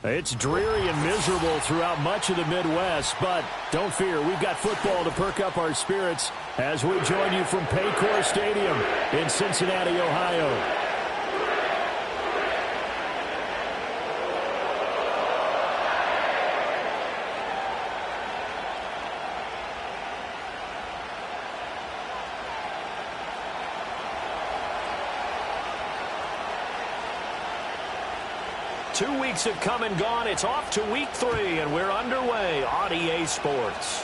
It's dreary and miserable throughout much of the Midwest, but don't fear, we've got football to perk up our spirits as we join you from Paycor Stadium in Cincinnati, Ohio. 2 weeks have come and gone. It's off to week 3, and we're underway on EA Sports.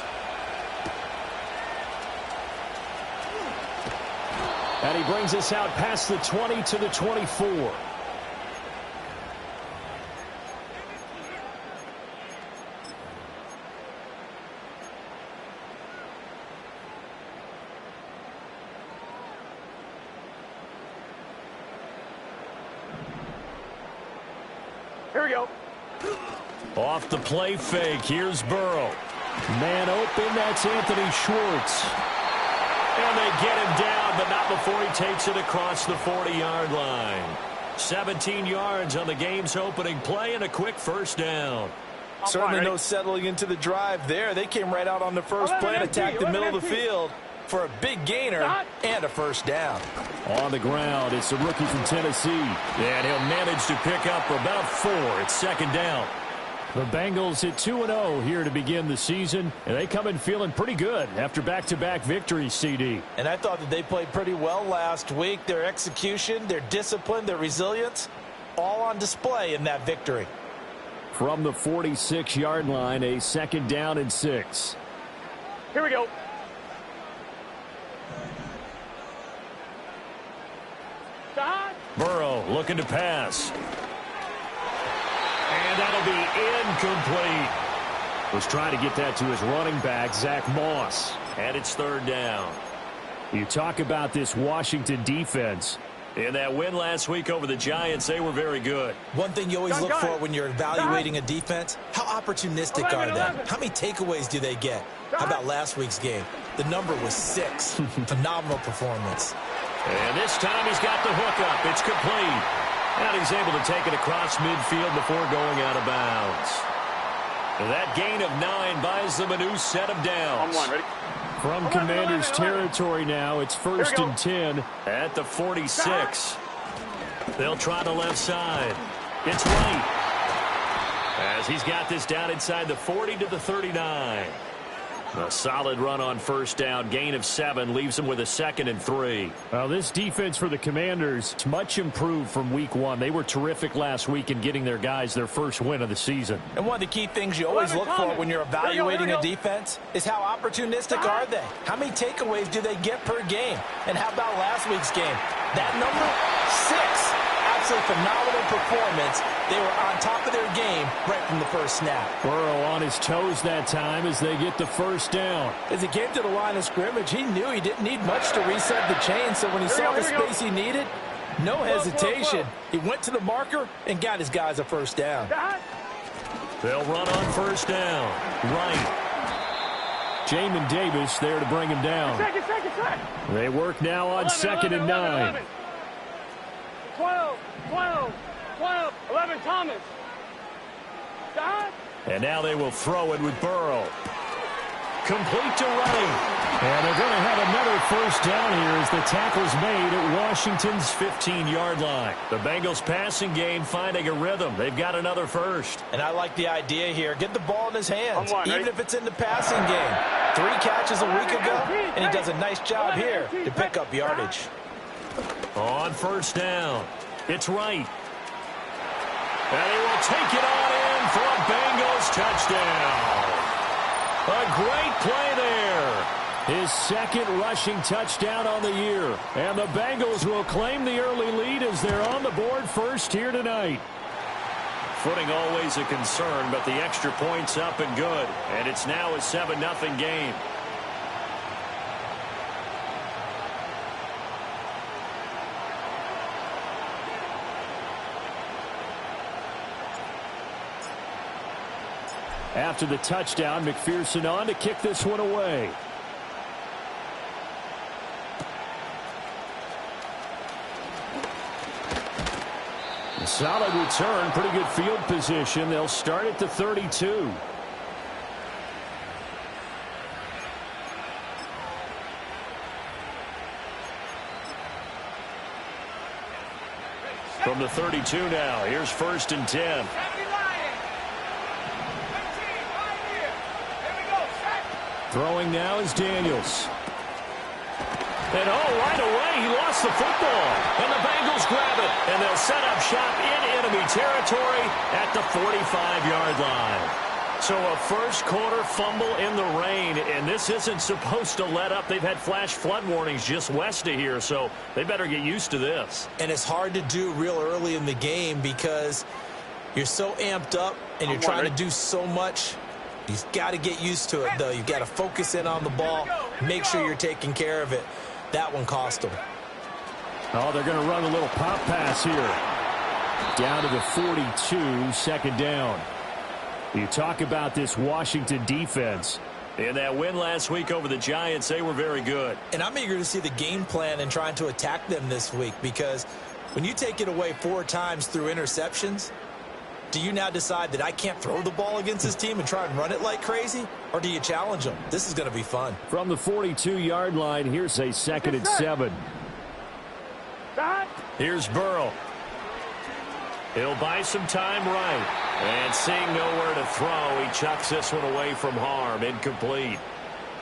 And he brings us out past the 20 to the 24. Here we go. Off the play fake. Here's Burrow. Man open. That's Anthony Schwartz. And they get him down, but not before he takes it across the 40-yard line. 17 yards on the game's opening play and a quick first down. Certainly no settling into the drive there. They came right out on the first play and attacked the middle of the field for a big gainer and a first down. On the ground, it's a rookie from Tennessee. And he'll manage to pick up about 4. It's second down. The Bengals hit 2-0 here to begin the season, and they come in feeling pretty good after back-to-back victories, CD. And I thought that they played pretty well last week. Their execution, their discipline, their resilience, all on display in that victory. From the 46-yard line, a second down and 6. Here we go. Burrow looking to pass. And that'll be incomplete. Was trying to get that to his running back, Zach Moss. And it's third down. You talk about this Washington defense. In that win last week over the Giants, they were very good. One thing you always look for when you're evaluating a defense, how opportunistic are they? How many takeaways do they get? How about last week's game? The number was 6. Phenomenal performance. And this time he's got the hook up. It's complete. And he's able to take it across midfield before going out of bounds. That gain of 9 buys them a new set of downs. From Commanders territory now, it's first and 10 at the 46. They'll try the left side. It's right. As he's got this down inside the 40 to the 39. A solid run on first down. Gain of 7 leaves them with a second and 3. Well, this defense for the Commanders is much improved from week 1. They were terrific last week in getting their guys their first win of the season. And one of the key things you always look for when you're evaluating a defense is how opportunistic are they? How many takeaways do they get per game? And how about last week's game? That number, 6. Absolutely phenomenal performance. They were on top of their game right from the first snap. Burrow on his toes that time as they get the first down. As he came to the line of scrimmage, he knew he didn't need much to reset the chain, so when he saw the space he needed, no hesitation. He went to the marker and got his guys a first down. They'll run on first down. Right. Jamin Davis there to bring him down. They work now on 2nd and 9. 12, 11, Thomas. And now they will throw it with Burrow. Complete to right. And they're going to have another first down here as the tackle's made at Washington's 15-yard line. The Bengals passing game finding a rhythm. They've got another first. And I like the idea here. Get the ball in his hands, even if it's in the passing game. 3 catches a week ago, and he does a nice job here to pick up yardage. On first down, it's right. And he will take it on in for a Bengals touchdown. A great play there. His second rushing touchdown on the year. And the Bengals will claim the early lead as they're on the board first here tonight. Footing always a concern, but the extra point's up and good. And it's now a 7-0 game. After the touchdown, McPherson on to kick this one away. Solid return, pretty good field position. They'll start at the 32. From the 32 now, here's 1st and 10. Throwing now is Daniels. And right away, he lost the football. And the Bengals grab it. And they'll set up shop in enemy territory at the 45-yard line. So a first quarter fumble in the rain. And this isn't supposed to let up. They've had flash flood warnings just west of here. So they better get used to this. And it's hard to do real early in the game because you're so amped up and you're trying to do so much. You've got to get used to it, though. You've got to focus in on the ball. Make sure you're taking care of it. That one cost them. Oh, they're going to run a little pop pass here. Down to the 42, 2nd down. You talk about this Washington defense. In that win last week over the Giants, they were very good. And I'm eager to see the game plan and trying to attack them this week because when you take it away 4 times through interceptions, do you now decide that I can't throw the ball against this team and try and run it like crazy? Or do you challenge them? This is going to be fun. From the 42-yard line, here's a 2nd and 7. Here's Burrow. He'll buy some time right. And seeing nowhere to throw, he chucks this one away from harm. Incomplete.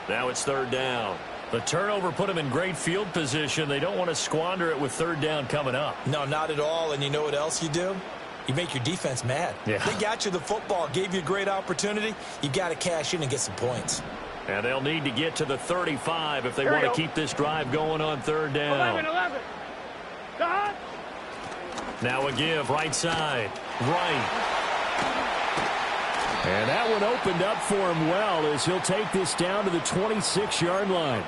Now it's 3rd down. The turnover put him in great field position. They don't want to squander it with 3rd down coming up. No, not at all. And you know what else you do? You make your defense mad. Yeah. They got you the football, gave you a great opportunity. You got to cash in and get some points. And they'll need to get to the 35 if they want to keep this drive going on 3rd down. 11. Now a give, right side. Right. And that one opened up for him well as he'll take this down to the 26-yard line.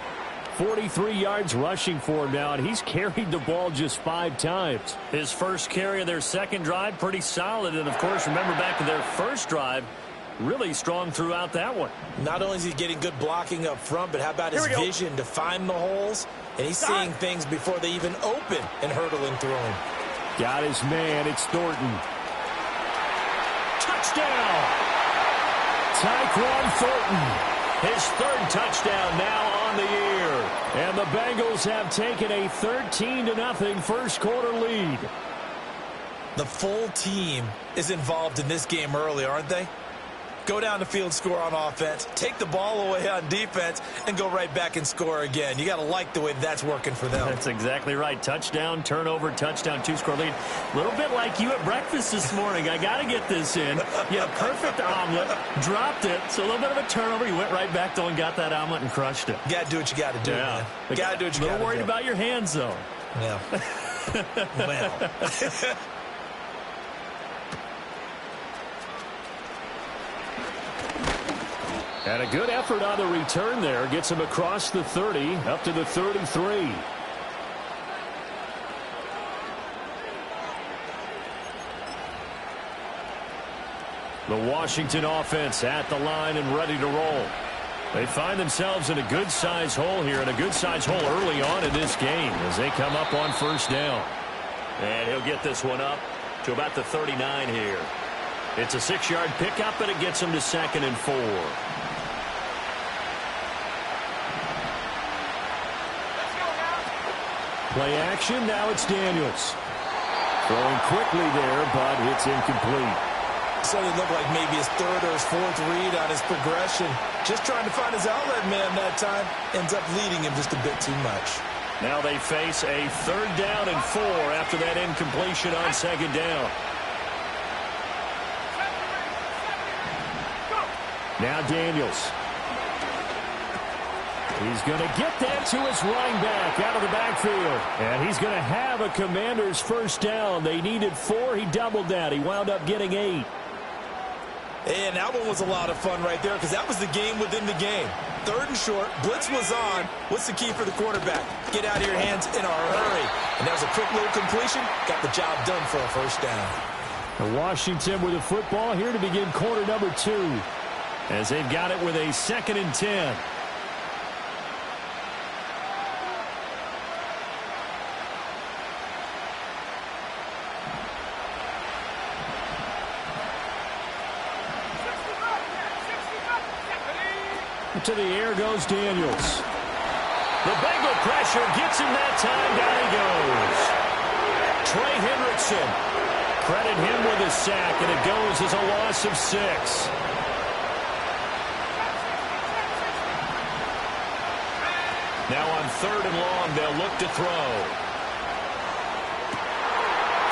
43 yards rushing for him now, and he's carried the ball just 5 times. His first carry of their second drive, pretty solid. And, of course, remember back to their first drive, really strong throughout that one. Not only is he getting good blocking up front, but how about his vision to find the holes? And he's seeing things before they even open and hurdling through him. Got his man. It's Thornton. Touchdown! Tyquan Thornton. His 3rd touchdown now on the year. And the Bengals have taken a 13-0 first quarter lead. The full team is involved in this game early, aren't they? Go down the field, score on offense, take the ball away on defense, and go right back and score again. You got to like the way that's working for them. That's exactly right. Touchdown, turnover, touchdown, 2-score lead. A little bit like you at breakfast this morning. I got to get this in. You had a perfect omelet, dropped it, so a little bit of a turnover. You went right back, though, and got that omelet and crushed it. You got to do what you got to do, man. You got to do what you got to do. A little worried about your hands, though. Yeah. Well. And a good effort on the return there. Gets him across the 30, up to the 33. The Washington offense at the line and ready to roll. They find themselves in a good-size hole here, and a good-size hole early on in this game as they come up on 1st down. And he'll get this one up to about the 39 here. It's a 6-yard pickup, and it gets him to 2nd and 4. Play action, now it's Daniels. Throwing quickly there, but it's incomplete. So it looked like maybe his 3rd or his 4th read on his progression. Just trying to find his outlet man that time. Ends up leading him just a bit too much. Now they face a 3rd down and 4 after that incompletion on 2nd down. Now Daniels. He's going to get that to his running back out of the backfield. And he's going to have a Commander's 1st down. They needed 4. He doubled that. He wound up getting 8. And that one was a lot of fun right there because that was the game within the game. 3rd and short. Blitz was on. What's the key for the quarterback? Get out of your hands in a hurry. And that was a quick little completion. Got the job done for a 1st down. And Washington with the football here to begin quarter number 2. As they've got it with a 2nd and 10. To the air goes Daniels. The Bengal pressure gets him that time. Down he goes. Trey Hendrickson. Credit him with a sack, and it goes as a loss of 6. Now on 3rd and long, they'll look to throw.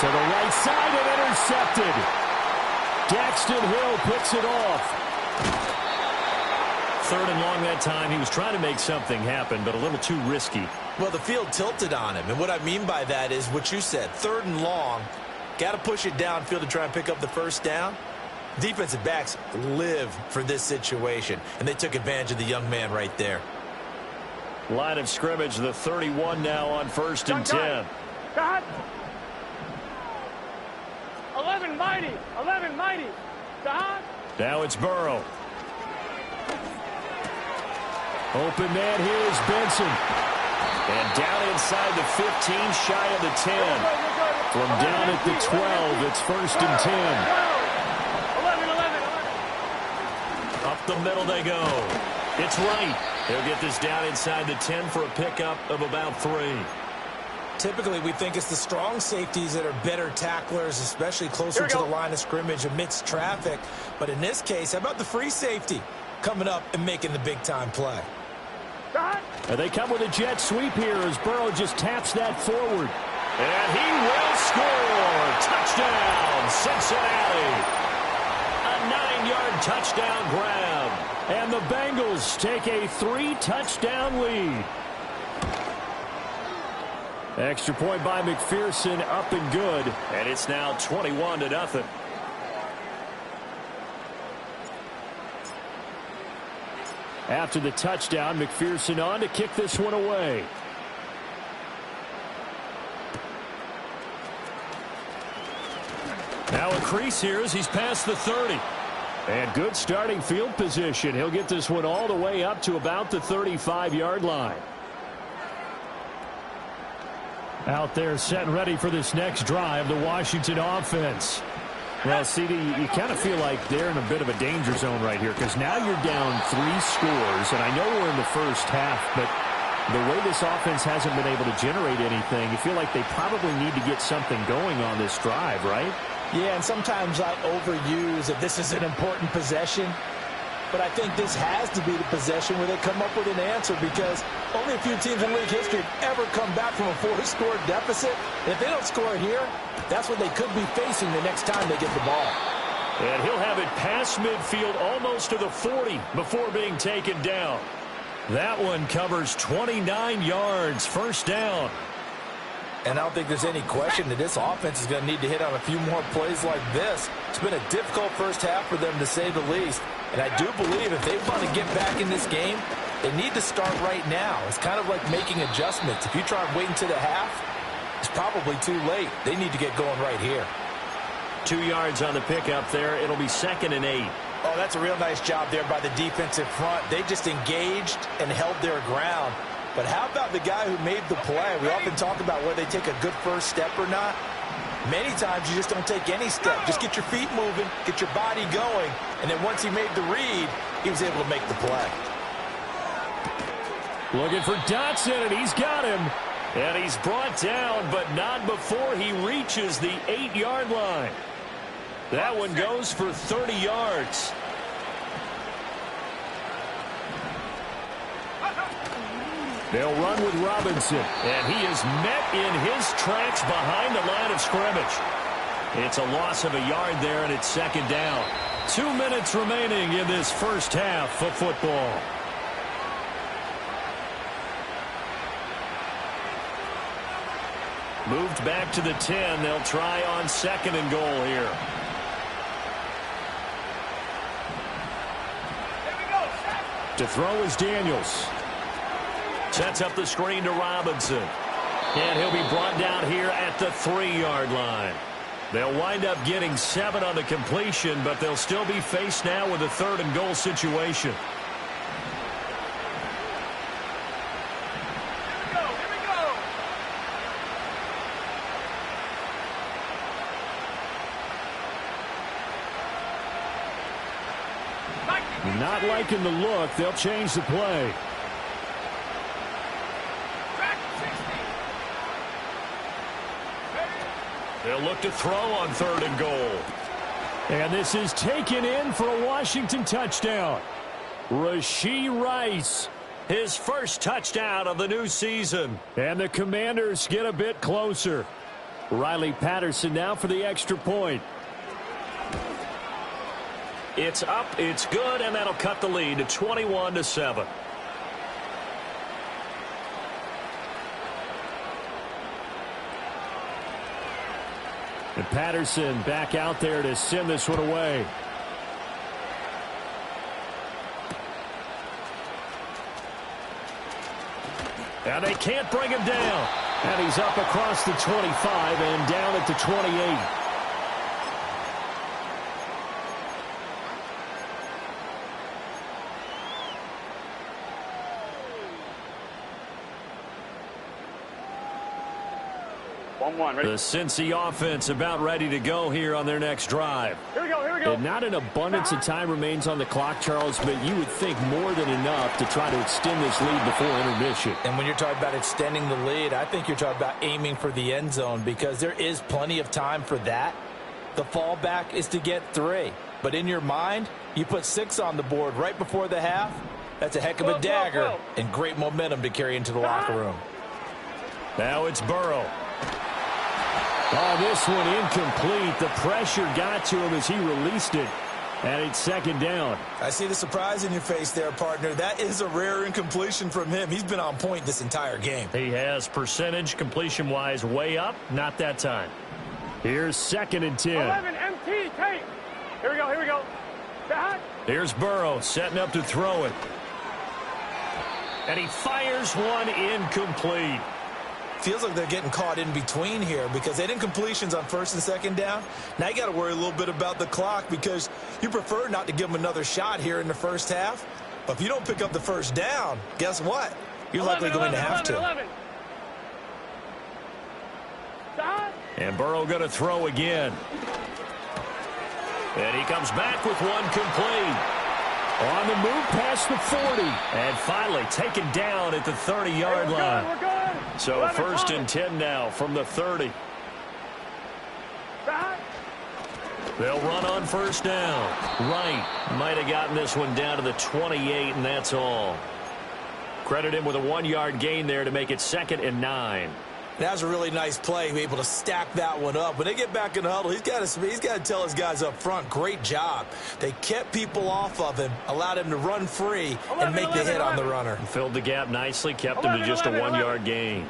To the right side and intercepted. Daxton Hill picks it off. 3rd and long that time. He was trying to make something happen, but a little too risky. Well, the field tilted on him, and what I mean by that is what you said. 3rd and long, got to push it downfield to try and pick up the first down. Defensive backs live for this situation, and they took advantage of the young man right there. Line of scrimmage, the 31 now on 1st and 10. Cut. 11 mighty. 11 mighty. Cut. Now it's Burrow. Open man here is Benson. And down inside the 15, shy of the 10. From down at the 12, it's 1st and 10. 11. Up the middle they go. It's right. They'll get this down inside the 10 for a pickup of about 3. Typically, we think it's the strong safeties that are better tacklers, especially closer to the line of scrimmage amidst traffic. But in this case, how about the free safety coming up and making the big-time play? And they come with a jet sweep here as Burrow just taps that forward. And he will score. Touchdown, Cincinnati. A 9-yard touchdown grab. And the Bengals take a 3-touchdown lead. Extra point by McPherson, up and good. And it's now 21-0. After the touchdown, McPherson on to kick this one away. Now a crease here as he's past the 30. And good starting field position. He'll get this one all the way up to about the 35-yard line. Out there set and ready for this next drive, the Washington offense. Well, CD, you kind of feel like they're in a bit of a danger zone right here because now you're down 3 scores, and I know we're in the first half, but the way this offense hasn't been able to generate anything, you feel like they probably need to get something going on this drive, right? Yeah, and sometimes I overuse that this is an important possession, but I think this has to be the possession where they come up with an answer because only a few teams in league history have ever come back from a 4-score deficit. And if they don't score here, that's what they could be facing the next time they get the ball. And he'll have it past midfield almost to the 40 before being taken down. That one covers 29 yards, 1st down. And I don't think there's any question that this offense is going to need to hit on a few more plays like this. It's been a difficult first half for them, to say the least. And I do believe if they want to get back in this game, they need to start right now. It's kind of like making adjustments. If you try and wait until the half, it's probably too late. They need to get going right here. 2 yards on the pickup there. It'll be 2nd and 8. Oh, that's a real nice job there by the defensive front. They just engaged and held their ground. But how about the guy who made the play? We often talk about whether they take a good first step or not. Many times you just don't take any step. Just get your feet moving, get your body going, and then once he made the read, he was able to make the play. Looking for Dotson, and he's got him. And he's brought down, but not before he reaches the 8-yard line. That one goes for 30 yards. They'll run with Robinson, and he is met in his tracks behind the line of scrimmage. It's a loss of a yard there, and it's 2nd down. 2 minutes remaining in this first half of football. Moved back to the 10. They'll try on 2nd and goal here. To throw is Daniels. Sets up the screen to Robinson. And he'll be brought down here at the 3-yard line. They'll wind up getting 7 on the completion, but they'll still be faced now with a 3rd and goal situation. Not liking the look. They'll change the play. They'll look to throw on 3rd and goal. And this is taken in for a Washington touchdown. Rashee Rice, his first touchdown of the new season. And the Commanders get a bit closer. Riley Patterson now for the extra point. It's up, it's good, and that'll cut the lead to 21-7. And Patterson back out there to send this one away. And they can't bring him down. And he's up across the 25 and down at the 28. The Cincy offense about ready to go here on their next drive. Here we go, here we go. And not an abundance of time remains on the clock, Charles, but you would think more than enough to try to extend this lead before intermission. And when you're talking about extending the lead, I think you're talking about aiming for the end zone because there is plenty of time for that. The fallback is to get 3. But in your mind, you put 6 on the board right before the half. That's a heck of a dagger and great momentum to carry into the locker room. Now it's Burrow. Oh, this one incomplete. The pressure got to him as he released it. And it's 2nd down. I see the surprise in your face there, partner. That is a rare incompletion from him. He's been on point this entire game. He has percentage completion-wise way up. Not that time. Here's 2nd and 10. 11 MT tape. Here we go, here we go. Back. Here's Burrow setting up to throw it. And he fires one incomplete. Feels like they're getting caught in between here because they didn't completions on 1st and 2nd down. Now you got to worry a little bit about the clock because you prefer not to give them another shot here in the first half. But if you don't pick up the 1st down, guess what? You're likely going to have to. 11. And Burrow going to throw again. And he comes back with one complete. On the move past the 40. And finally taken down at the 30-yard line. We're good. So 1st and 10 now from the 30. Back. They'll run on 1st down. Wright might have gotten this one down to the 28, and that's all. Credit him with a 1-yard gain there to make it 2nd and 9. That was a really nice play, able to stack that one up. When they get back in the huddle, he's got to tell his guys up front, great job. They kept people off of him, allowed him to run free, and make the hit on the runner. Filled the gap nicely, kept him to just a 1-yard gain.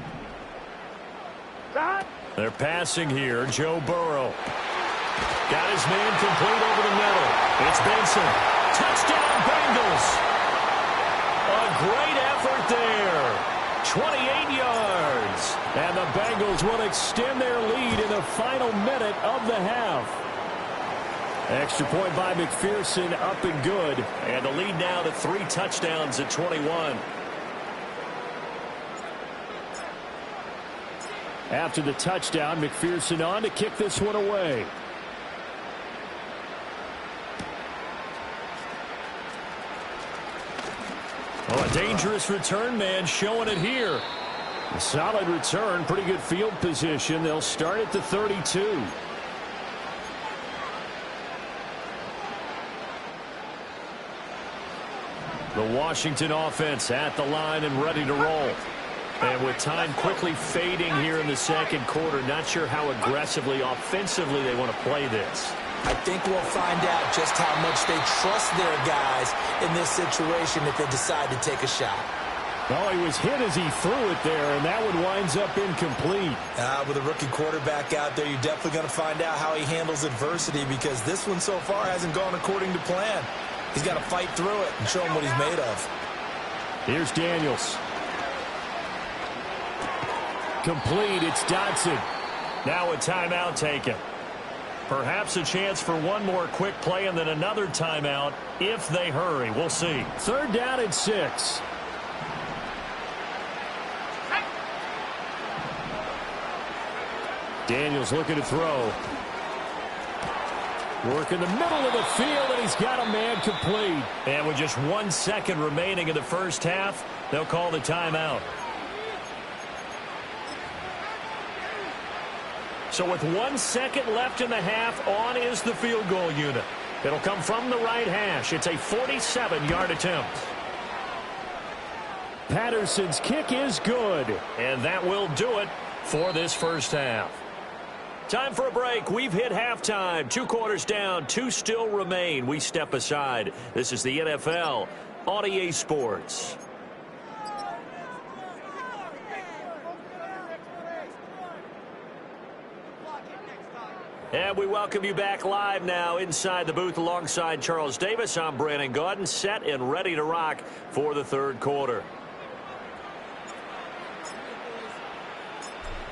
They're passing here. Joe Burrow. Got his man complete over the middle. It's Benson. Touchdown, Bengals. A great effort there. 28 yards. And the Bengals will extend their lead in the final minute of the half. Extra point by McPherson, up and good. And the lead now to 3 touchdowns at 21. After the touchdown, McPherson on to kick this one away. Oh, a dangerous return man showing it here. A solid return, pretty good field position. They'll start at the 32. The Washington offense at the line and ready to roll. And with time quickly fading here in the 2nd quarter, not sure how aggressively, offensively they want to play this. I think we'll find out just how much they trust their guys in this situation if they decide to take a shot. Well, he was hit as he threw it there, and that one winds up incomplete. With a rookie quarterback out there, you're definitely going to find out how he handles adversity because this one so far hasn't gone according to plan. He's got to fight through it and show him what he's made of. Here's Daniels. Complete. It's Dodson. Now a timeout taken. Perhaps a chance for one more quick play and then another timeout if they hurry. We'll see. 3rd down and 6. Daniels looking to throw. Work in the middle of the field, and he's got a man complete. And with just 1 second remaining in the first half, they'll call the timeout. So with 1 second left in the half, on is the field goal unit. It'll come from the right hash. It's a 47-yard attempt. Patterson's kick is good. And that will do it for this first half. Time for a break. We've hit halftime. 2 quarters down, 2 still remain. We step aside. This is the NFL on EA Sports. And we welcome you back live now inside the booth alongside Charles Davis. I'm Brandon Gaudin, set and ready to rock for the third quarter.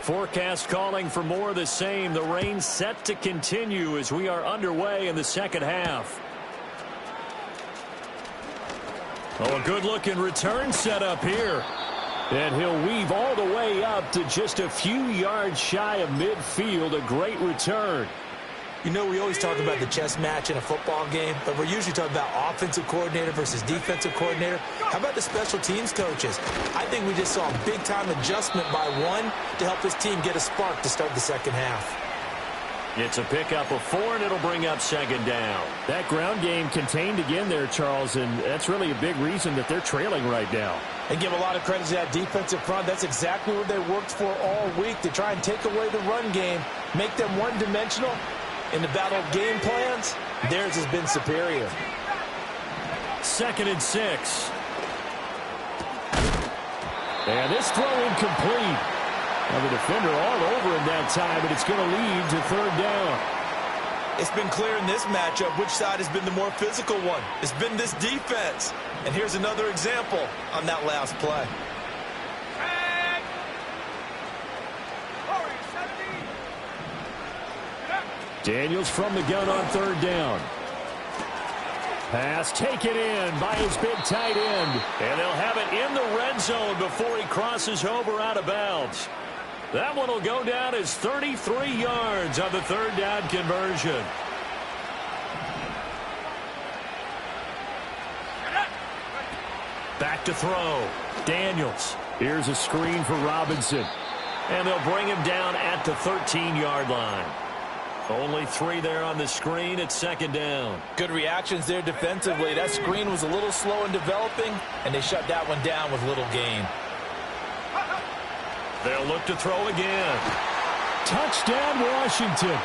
Forecast calling for more of the same. The rain set to continue as we are underway in the second half. Oh, a good-looking return set up here. And he'll weave all the way up to just a few yards shy of midfield. A great return. You know, we always talk about the chess match in a football game, but we're usually talking about offensive coordinator versus defensive coordinator. How about the special teams coaches? I think we just saw a big-time adjustment by one to help his team get a spark to start the second half. It's a pickup of 4, and it'll bring up second down. That ground game contained again there, Charles, and that's really a big reason that they're trailing right now. And give a lot of credit to that defensive front. That's exactly what they worked for all week, to try and take away the run game, make them one-dimensional. In the battle of game plans, theirs has been superior. 2nd and 6. And this throw incomplete. Now the defender all over him that time, but it's going to lead to third down. It's been clear in this matchup which side has been the more physical one. It's been this defense. And here's another example on that last play. Daniels from the gun on third down. Pass taken in by his big tight end. And they'll have it in the red zone before he crosses over out of bounds. That one will go down as 33 yards on the third down conversion. Back to throw. Daniels. Here's a screen for Robinson. And they'll bring him down at the 13-yard line. Only 3 there on the screen at second down. Good reactions there defensively. That screen was a little slow in developing, and they shut that one down with little gain. They'll look to throw again. Touchdown, Washington.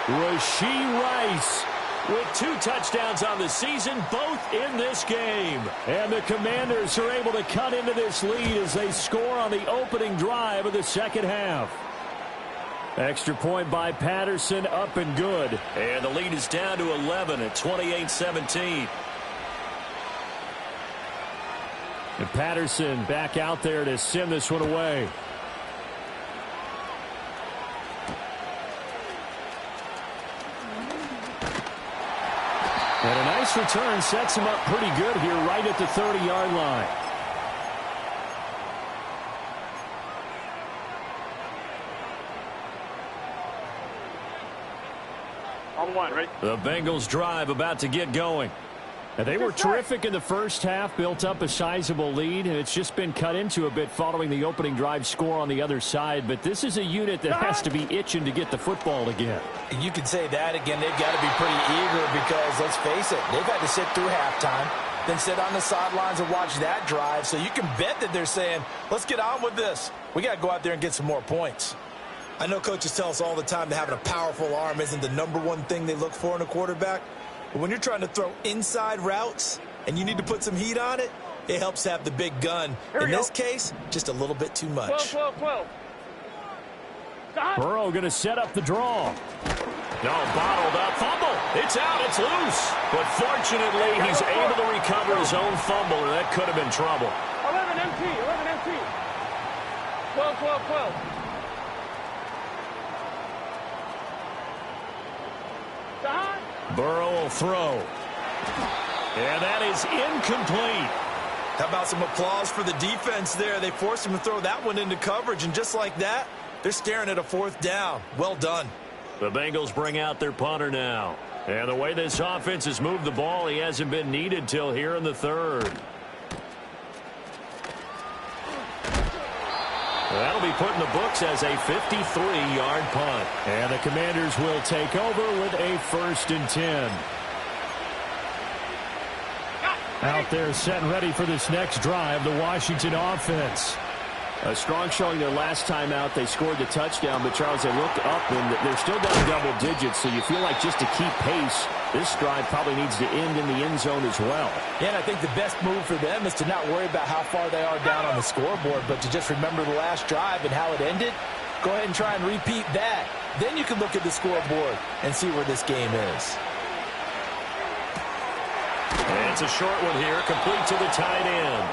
Rashee Rice with 2 touchdowns on the season, both in this game. And the Commanders are able to cut into this lead as they score on the opening drive of the second half. Extra point by Patterson, up and good. And the lead is down to 11 at 28-17. And Patterson back out there to send this one away. And a nice return sets him up pretty good here right at the 30-yard line. On 1, right? The Bengals drive about to get going. And they were terrific in the first half, built up a sizable lead, and it's just been cut into a bit following the opening drive score on the other side. But this is a unit that has to be itching to get the football again. You can say that again. They've got to be pretty eager because, let's face it, they've had to sit through halftime, then sit on the sidelines and watch that drive. So you can bet that they're saying, let's get on with this. We got to go out there and get some more points. I know coaches tell us all the time that having a powerful arm isn't the #1 thing they look for in a quarterback. But when you're trying to throw inside routes and you need to put some heat on it, it helps have the big gun. In this case, just a little bit too much. 12. Burrow going to set up the draw. No, bottled up. Fumble. It's out. It's loose. But fortunately, he's able to recover his own fumble, or that could have been trouble. 11 MT. 12. Burrow will throw. And that is incomplete. How about some applause for the defense there? They forced him to throw that one into coverage, and just like that, they're staring at a 4th down. Well done. The Bengals bring out their punter now. And the way this offense has moved the ball, he hasn't been needed till here in the third. That'll be put in the books as a 53-yard punt. And the Commanders will take over with a 1st and 10. Out there set and ready for this next drive, the Washington offense. A strong showing their last time out. They scored the touchdown, but Charles, they looked up and they're still down double digits, so you feel like just to keep pace, this drive probably needs to end in the end zone as well. Yeah, and I think the best move for them is to not worry about how far they are down on the scoreboard, but to just remember the last drive and how it ended. Go ahead and try and repeat that. Then you can look at the scoreboard and see where this game is. And it's a short one here, complete to the tight end.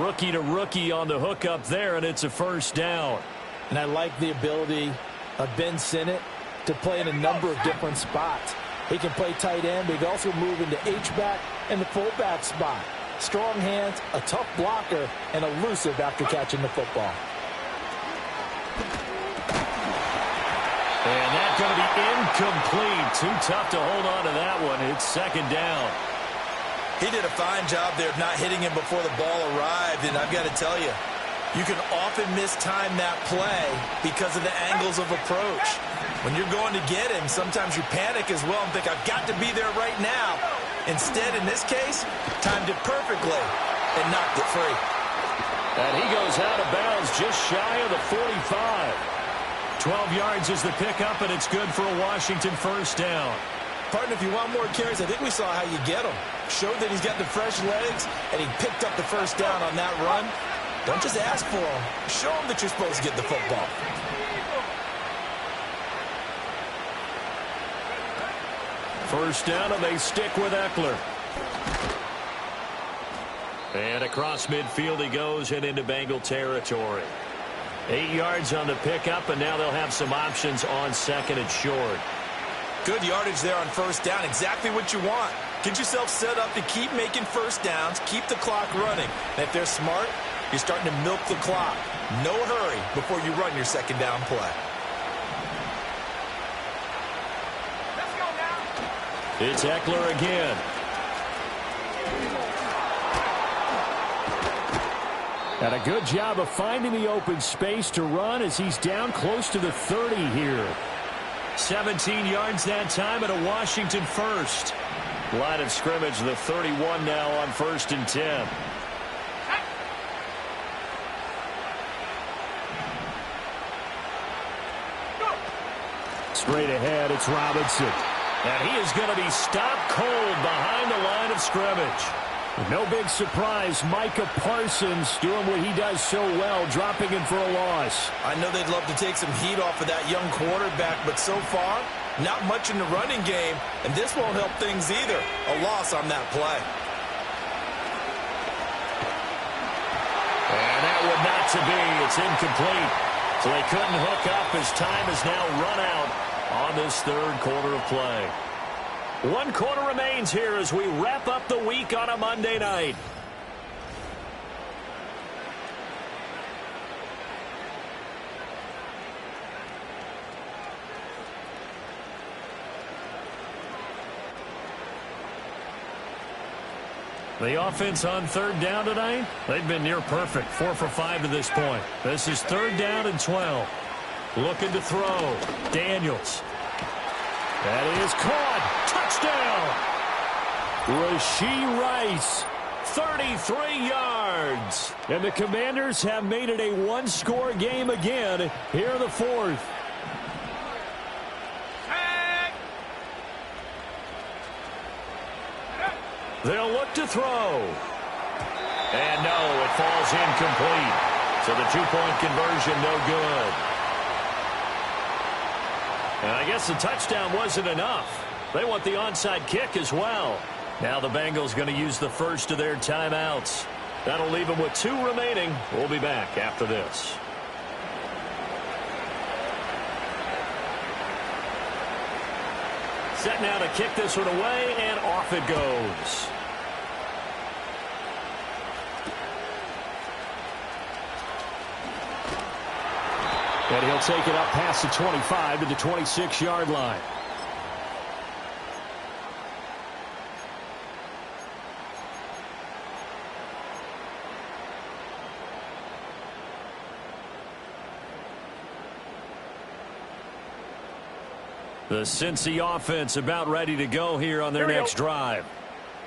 Rookie to rookie on the hook up there, and it's a 1st down. And I like the ability of Ben Sinnott to play in a number of different spots. He can play tight end, but he can also move into H-back and the fullback spot. Strong hands, a tough blocker, and elusive after catching the football. And that's going to be incomplete. Too tough to hold on to that one. It's 2nd down. He did a fine job there of not hitting him before the ball arrived, and I've got to tell you, you can often mistime that play because of the angles of approach. When you're going to get him, sometimes you panic as well and think, I've got to be there right now. Instead, in this case, timed it perfectly and knocked it free. And he goes out of bounds just shy of the 45. 12 yards is the pickup, and it's good for a Washington 1st down. Partner, if you want more carries, I think we saw how you get him. Showed that he's got the fresh legs, and he picked up the 1st down on that run. Don't just ask for him. Show him that you're supposed to get the football. First down, and they stick with Eckler. And across midfield he goes and into Bengal territory. 8 yards on the pickup, and now they'll have some options on 2nd and short. Good yardage there on 1st down. Exactly what you want. Get yourself set up to keep making 1st downs, keep the clock running. And if they're smart, you're starting to milk the clock. No hurry before you run your 2nd down play. Let's go now. It's Eckler again. And a good job of finding the open space to run as he's down close to the 30 here. 17 yards that time at a Washington 1st. Line of scrimmage, the 31 now on 1st and 10. Straight ahead, it's Robinson. And he is going to be stopped cold behind the line of scrimmage. No big surprise, Micah Parsons doing what he does so well, dropping him for a loss. I know they'd love to take some heat off of that young quarterback, but so far, not much in the running game, and this won't help things either. A loss on that play. And that would not to be. It's incomplete. So they couldn't hook up as time has now run out on this 3rd quarter of play. 1 quarter remains here as we wrap up the week on a Monday night. The offense on 3rd down tonight, they've been near perfect. 4 for 5 to this point. This is 3rd down and 12. Looking to throw. Daniels. That is caught. Touchdown. Rashee Rice, 33 yards. And the Commanders have made it a 1-score game again here in the 4th. They'll look to throw. And no, it falls incomplete. So the 2-point conversion no good. And I guess the touchdown wasn't enough. They want the onside kick as well. Now the Bengals going to use the first of their timeouts. That'll leave them with 2 remaining. We'll be back after this. Set now to kick this one away, and off it goes. And he'll take it up past the 25 to the 26-yard line. The Cincy offense about ready to go here on their next drive.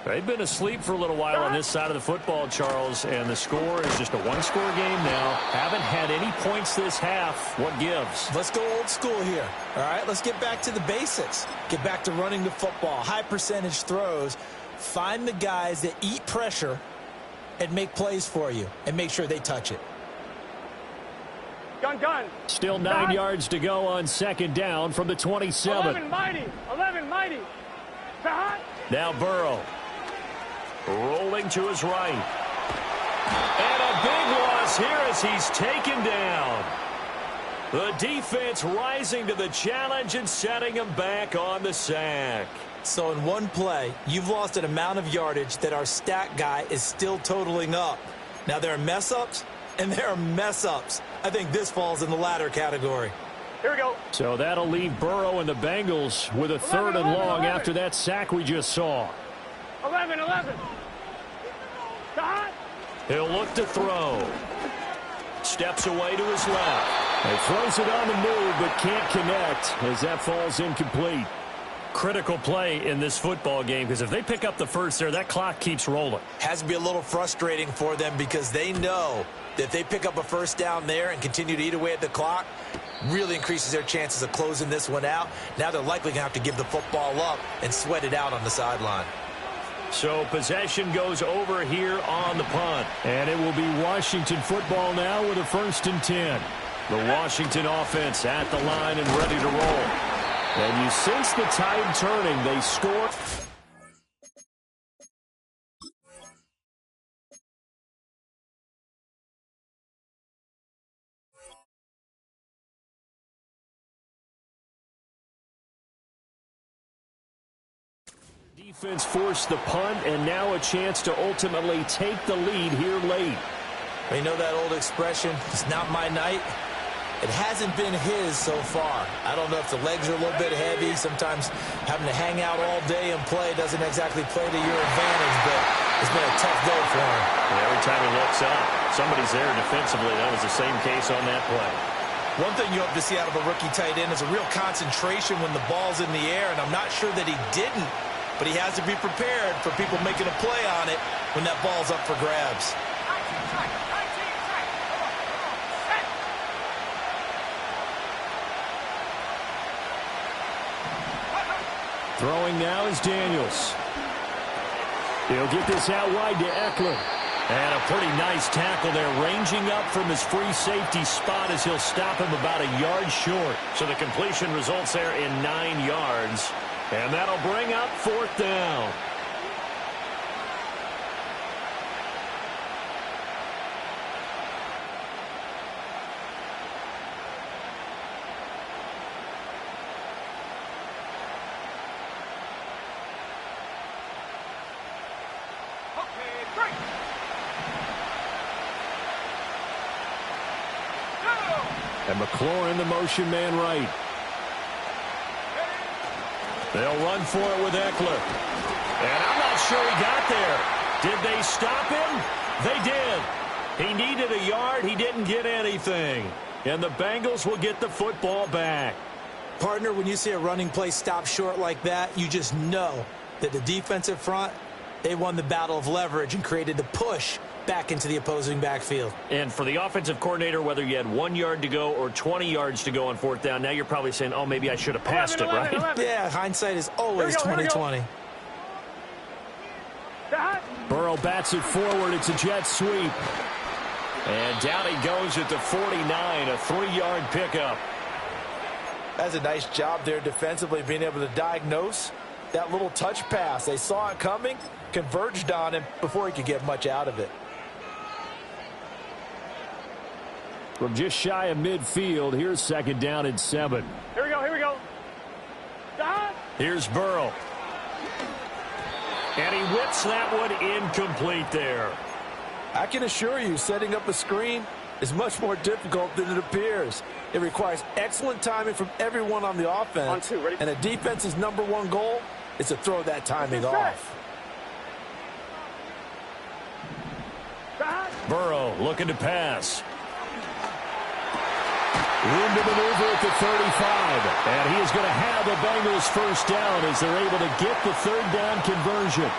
They've been asleep for a little while on this side of the football, Charles, and the score is just a one-score game now. Haven't had any points this half. What gives? Let's go old school here. All right, let's get back to the basics. Get back to running the football, high percentage throws. Find the guys that eat pressure and make plays for you and make sure they touch it. Gun. Still 9 yards to go on second down from the 27. 11 mighty. Now Burrow. Rolling to his right. And a big loss here as he's taken down. The defense rising to the challenge and setting him back on the sack. So in one play, you've lost an amount of yardage that our stat guy is still totaling up. Now there are mess-ups and there are mess-ups. I think this falls in the latter category. Here we go. So that'll leave Burrow and the Bengals with a third and long after that sack we just saw. 11. He'll look to throw. Steps away to his left. He throws it on the move but can't connect as that falls incomplete. Critical play in this football game because if they pick up the first there, that clock keeps rolling. Has to be a little frustrating for them because they know that if they pick up a first down there and continue to eat away at the clock, really increases their chances of closing this one out. Now they're likely going to have to give the football up and sweat it out on the sideline. So possession goes over here on the punt. And it will be Washington football now with a 1st and 10. The Washington offense at the line and ready to roll. And you sense the tide turning. They score. Defense forced the punt, and now a chance to ultimately take the lead here late. You know that old expression, it's not my night? It hasn't been his so far. I don't know if the legs are a little bit heavy. Sometimes having to hang out all day and play doesn't exactly play to your advantage, but it's been a tough go for him. And every time he looks up, somebody's there defensively. That was the same case on that play. One thing you hope to see out of a rookie tight end is a real concentration when the ball's in the air, and I'm not sure that he didn't, but he has to be prepared for people making a play on it when that ball's up for grabs. Throwing now is Daniels. He'll get this out wide to Eckler. And a pretty nice tackle there, ranging up from his free safety spot as he'll stop him about a yard short. So the completion results there in 9 yards. And that'll bring up 4th down. And McLaurin, the motion man right. They'll run for it with Eckler. And I'm not sure he got there. Did they stop him? They did. He needed a yard. He didn't get anything. And the Bengals will get the football back. Partner, when you see a running play stop short like that, you just know that the defensive front, they won the battle of leverage and created the push back into the opposing backfield. And for the offensive coordinator, whether you had 1 yard to go or 20 yards to go on 4th down, now you're probably saying, oh, maybe I should have passed 11, it, right? 11. Yeah, hindsight is always 20/20. Burrow bats it forward. It's a jet sweep. And down he goes at the 49, a 3-yard pickup. That's a nice job there defensively, being able to diagnose that little touch pass. They saw it coming, converged on him before he could get much out of it. From just shy of midfield, here's 2nd down and 7. Here we go. Stop. Here's Burrow. And he whips that one incomplete there. I can assure you, setting up a screen, is much more difficult than it appears. It requires excellent timing from everyone on the offense, and a defense's #1 goal is to throw that timing off. Burrow looking to pass. Room to maneuver at the 35. And he is going to have the Bengals first down as they're able to get the third down conversion.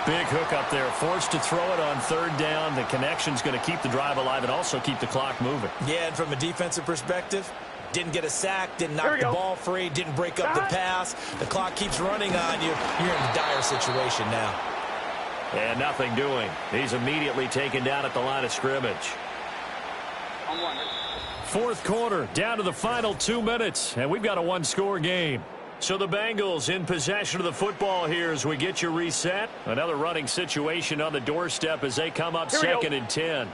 Big hook up there. Forced to throw it on third down. The connection's going to keep the drive alive and also keep the clock moving. Yeah, and from a defensive perspective, didn't get a sack, didn't knock the ball free, didn't break up the pass. The clock keeps running on you. You're in a dire situation now. And nothing doing. He's immediately taken down at the line of scrimmage. Fourth quarter, down to the final 2 minutes, and we've got a one-score game. So the Bengals in possession of the football here as we get you reset. Another running situation on the doorstep as they come up second and 10.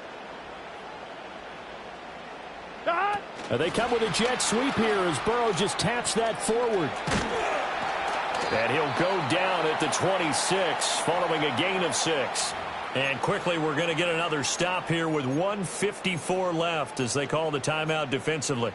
They come with a jet sweep here as Burrow just taps that forward. And he'll go down at the 26 following a gain of 6. And quickly we're going to get another stop here with 1:54 left as they call the timeout defensively.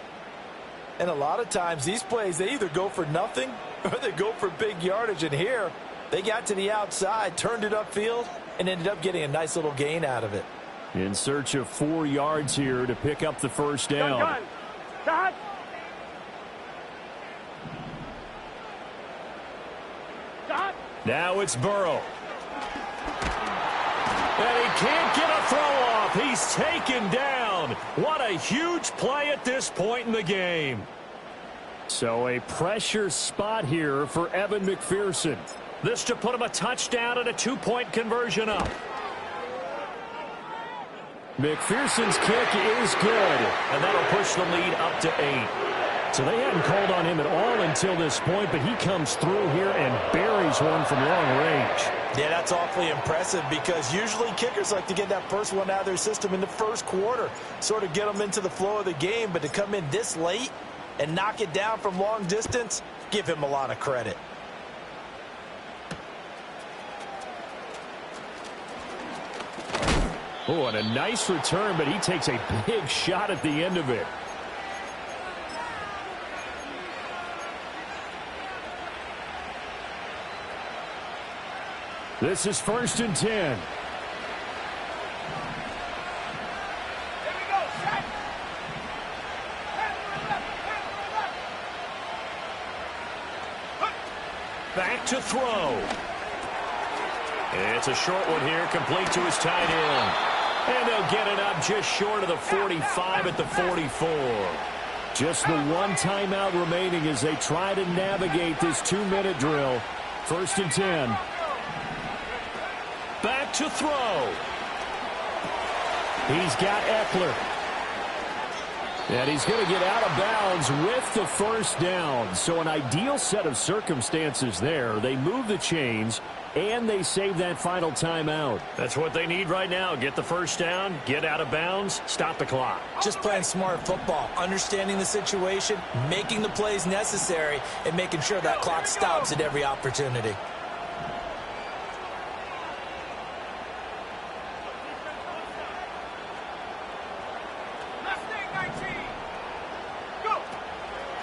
And a lot of times these plays, they either go for nothing or they go for big yardage. And here, they got to the outside, turned it upfield, and ended up getting a nice little gain out of it. In search of 4 yards here to pick up the first down. Now it's Burrow. And he can't get a throw off. He's taken down. What a huge play at this point in the game. So a pressure spot here for Evan McPherson. This to put him a touchdown and a 2-point conversion up. McPherson's kick is good. And that'll push the lead up to 8. So they hadn't called on him at all until this point, but he comes through here and buries one from long range. Yeah, that's awfully impressive because usually kickers like to get that first one out of their system in the first quarter, sort of get them into the flow of the game, but to come in this late and knock it down from long distance, give him a lot of credit. Oh, and a nice return, but he takes a big shot at the end of it. This is 1st and 10. Back to throw. It's a short one here, complete to his tight end. And they'll get it up just short of the 45 at the 44. Just the one timeout remaining as they try to navigate this 2-minute drill. 1st and 10. Back to throw. He's got Eckler. And he's going to get out of bounds with the first down. So an ideal set of circumstances there. They move the chains, and they save that final timeout. That's what they need right now. Get the first down, get out of bounds, stop the clock. Just playing smart football, understanding the situation, making the plays necessary, and making sure that clock stops at every opportunity.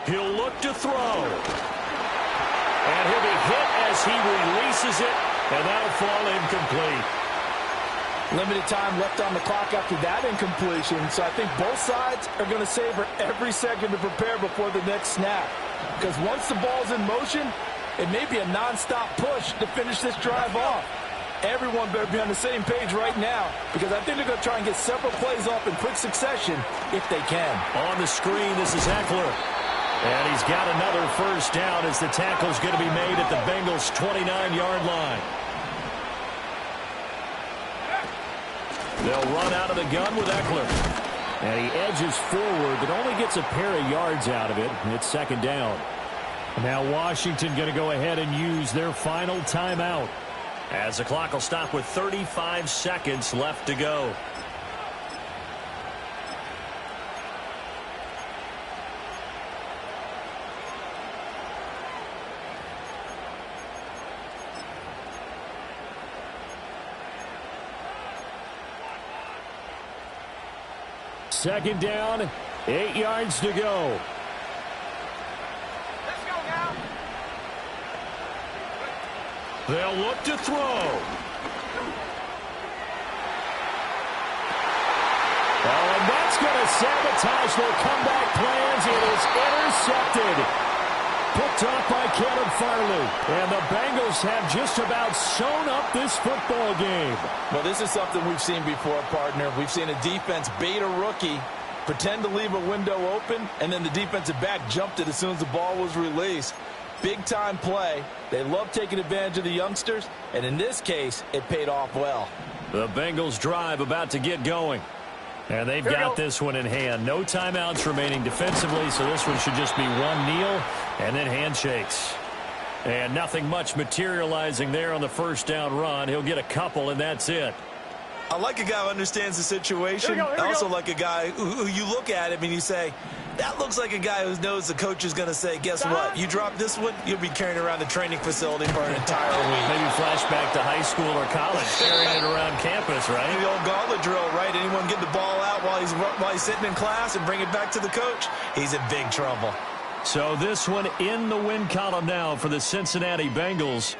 He'll look to throw. And he'll be hit as he releases it, and that'll fall incomplete. Limited time left on the clock after that incompletion, so I think both sides are going to savor every second to prepare before the next snap. Because once the ball's in motion, it may be a nonstop push to finish this drive off. Everyone better be on the same page right now, because I think they're going to try and get several plays off in quick succession if they can. On the screen, this is Eckler. And he's got another first down as the tackle's going to be made at the Bengals' 29-yard line. They'll run out of the gun with Eckler. And he edges forward, but only gets a pair of yards out of it. It's 2nd down. Now Washington going to go ahead and use their final timeout, as the clock will stop with 35 seconds left to go. Second down, 8 yards to go. Let's go now. They'll look to throw. Oh, and that's going to sabotage their comeback plans. It is intercepted. Picked off by Caleb Farley. And the Bengals have just about sewn up this football game. Well, this is something we've seen before, partner. We've seen a defense bait a rookie, pretend to leave a window open, and then the defensive back jumped it as soon as the ball was released. Big-time play. They love taking advantage of the youngsters, and in this case, it paid off well. The Bengals drive about to get going. And they've got this one in hand. No timeouts remaining defensively, so this one should just be one kneel and then handshakes. And nothing much materializing there on the first down run. He'll get a couple, and that's it. I like a guy who understands the situation. I also like a guy who you look at him and you say, that looks like a guy who knows the coach is going to say, guess what? You drop this one, you'll be carrying around the training facility for an entire week. Maybe flashback to high school or college, carrying it around campus, right? The old gauntlet drill, right? Anyone get the ball out while he's sitting in class and bring it back to the coach? He's in big trouble. So this one in the win column now for the Cincinnati Bengals.